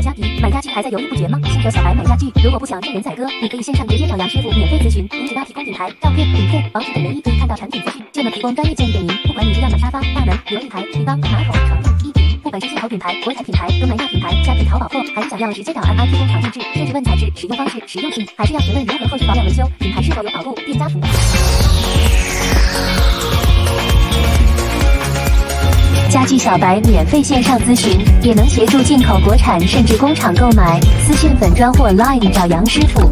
虾皮，买家具还在犹豫不决吗？新手小白买家具，如果不想任人宰割，你可以线上直接找杨师傅免费咨询，您只要提供品牌、照片、影片、网址等唯一可以看到产品资讯，就能提供专业建议给您。不管你是要买沙发、大门、琉璃台、浴缸、马桶、床垫、衣品，不管是进口品牌、国产品牌、东南亚品牌、家具淘宝货，还是想要直接找RI提供厂定制，甚至问材质、使用方式、实用性，还是要询问如何后续保养维修，品牌是否有保护、店家服务。家具小白免费线上咨询，也能协助进口国产甚至工厂购买。私讯粉专或 Line 找杨师傅。